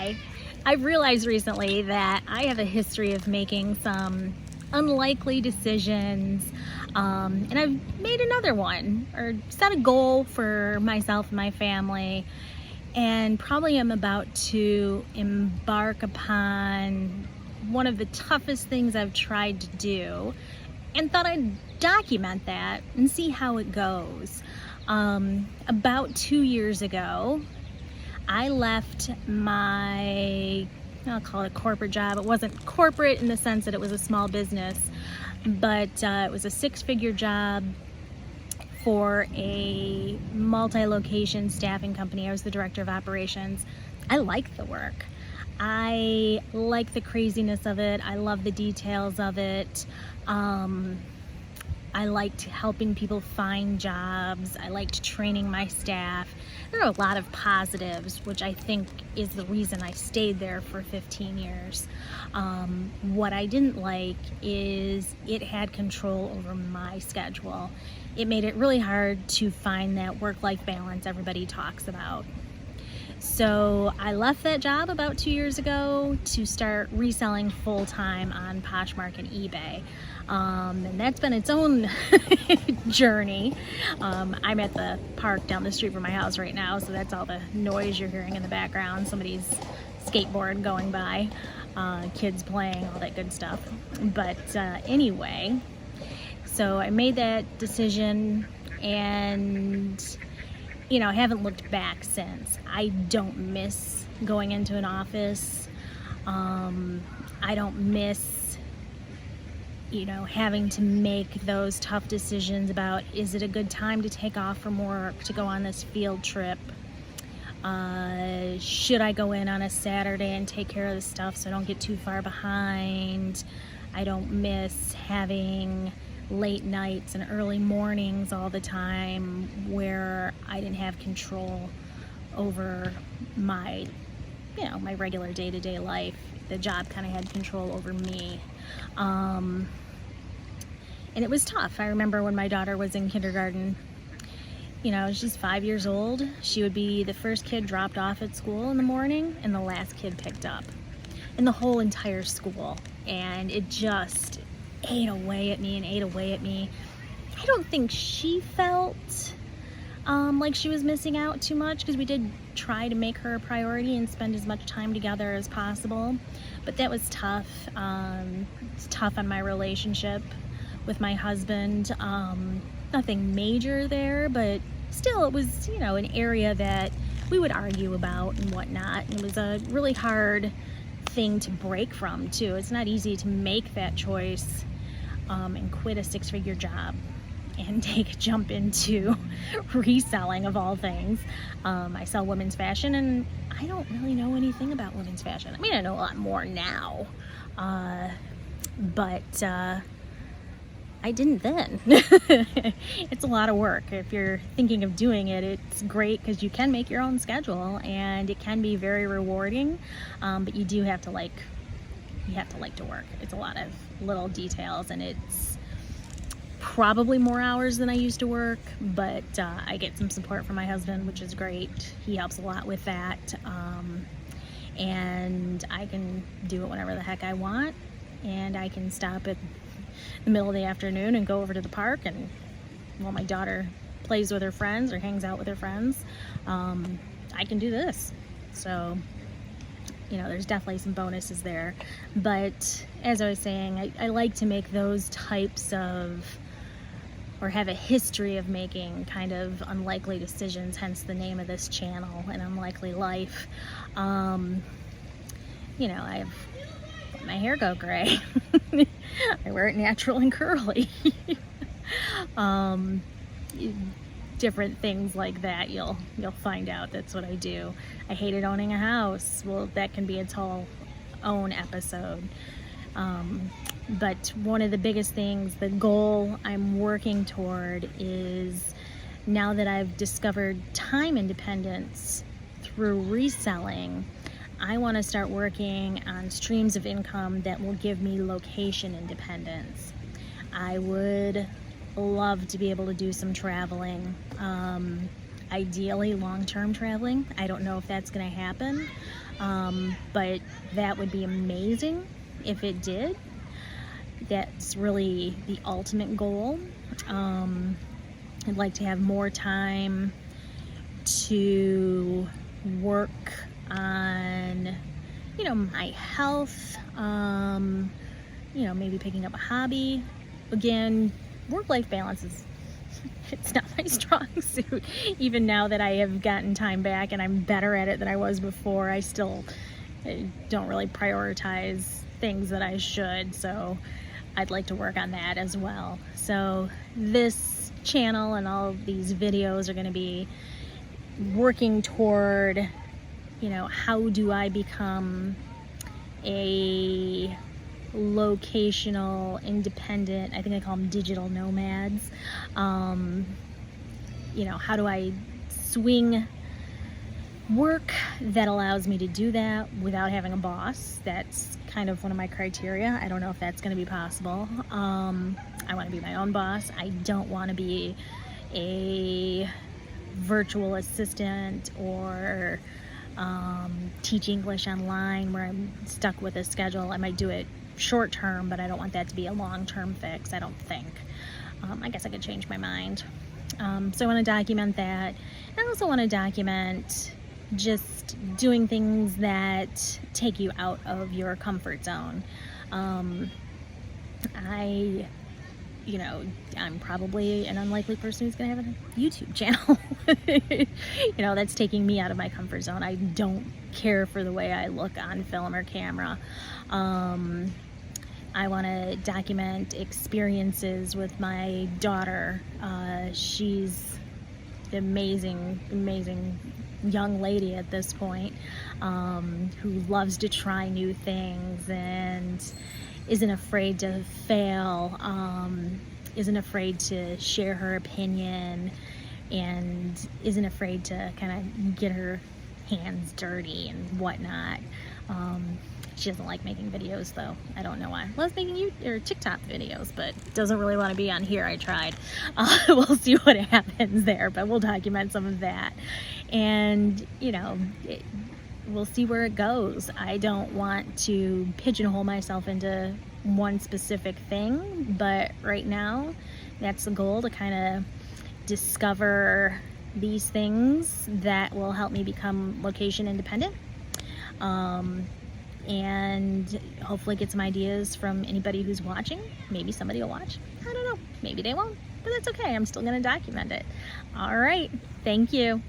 Hi. I've realized recently that I have a history of making some unlikely decisions, and I've made another one or set a goal for myself and my family, and probably am about to embark upon one of the toughest things I've tried to do, and thought I'd document that and see how it goes. About 2 years ago, I left my, I'll call it a corporate job. It wasn't corporate in the sense that it was a small business, but it was a six-figure job for a multi-location staffing company. I was the director of operations. I liked the work. I like the craziness of it. I love the details of it. I liked helping people find jobs. I liked training my staff. There are a lot of positives, which I think is the reason I stayed there for 15 years. What I didn't like is it had control over my schedule. It made it really hard to find that work-life balance everybody talks about. So I left that job about 2 years ago to start reselling full-time on Poshmark and eBay. And that's been its own journey. I'm at the park down the street from my house right now, so that's all the noise you're hearing in the background. Somebody's skateboard going by, kids playing, all that good stuff. But anyway, so I made that decision, and I haven't looked back since. I don't miss going into an office. I don't miss having to make those tough decisions about, is it a good time to take off from work to go on this field trip? Should I go in on a Saturday and take care of the stuff so I don't get too far behind? I don't miss having late nights and early mornings all the time where I didn't have control over my my regular day-to-day life. The job kind of had control over me. And it was tough. I remember when my daughter was in kindergarten, she's 5 years old. She would be the first kid dropped off at school in the morning and the last kid picked up in the whole entire school. And it just ate away at me and ate away at me. I don't think she felt like she was missing out too much, because we did try to make her a priority and spend as much time together as possible. But that was tough. It's tough on my relationship with my husband. Nothing major there, but still it was, an area that we would argue about and whatnot. And it was a really hard thing to break from too. It's not easy to make that choice and quit a six-figure job and take a jump into reselling, of all things. I sell women's fashion, and I don't really know anything about women's fashion. I mean, I know a lot more now, but I didn't then. It's a lot of work. If you're thinking of doing it, it's great because you can make your own schedule and it can be very rewarding, but you have to like to work. It's a lot of little details, and it's probably more hours than I used to work, but I get some support from my husband, which is great. He helps a lot with that, and I can do it whenever the heck I want, and I can stop at the middle of the afternoon and go over to the park, and while my daughter plays with her friends or hangs out with her friends, I can do this. So there's definitely some bonuses there. But as I was saying, I like to make those types of, or have a history of making kind of unlikely decisions, hence the name of this channel, An Unlikely Life. I have let my hair go gray. I wear it natural and curly. Different things like that, you'll find out that's what I do. I hated owning a house. Well, that can be its whole own episode. But one of the biggest things, the goal I'm working toward, is now that I've discovered time independence through reselling, I want to start working on streams of income that will give me location independence. I would love to be able to do some traveling. ideally long-term traveling. I don't know if that's going to happen, but that would be amazing if it did. That's really the ultimate goal. I'd like to have more time to work on, my health, maybe picking up a hobby. Again, work-life balance it's not my strong suit. Even now that I have gotten time back and I'm better at it than I was before, I still don't really prioritize things that I should, so I'd like to work on that as well. So this channel and all of these videos are going to be working toward, how do I become a locational independent, I think I call them digital nomads. How do I swing work that allows me to do that without having a boss? That's kind of one of my criteria. I don't know if that's going to be possible. I want to be my own boss. I don't want to be a virtual assistant or teach English online where I'm stuck with a schedule. I might do it short term, but I don't want that to be a long-term fix, I don't think. I guess I could change my mind. So I want to document that. I also want to document just doing things that take you out of your comfort zone. I'm probably an unlikely person who's going to have a YouTube channel. That's taking me out of my comfort zone. I don't care for the way I look on film or camera. I want to document experiences with my daughter. She's an amazing young lady at this point, who loves to try new things and isn't afraid to fail, isn't afraid to share her opinion, and isn't afraid to kind of get her hands dirty and whatnot. She doesn't like making videos though. I don't know why. Loves making TikTok videos, but doesn't really want to be on here. I tried. We'll see what happens there, but we'll document some of that. And, we'll see where it goes. I don't want to pigeonhole myself into one specific thing, but right now that's the goal, to kind of discover these things that will help me become location independent. And hopefully get some ideas from anybody who's watching. Maybe somebody will watch. I don't know. Maybe they won't, but that's okay. I'm still going to document it. All right. Thank you.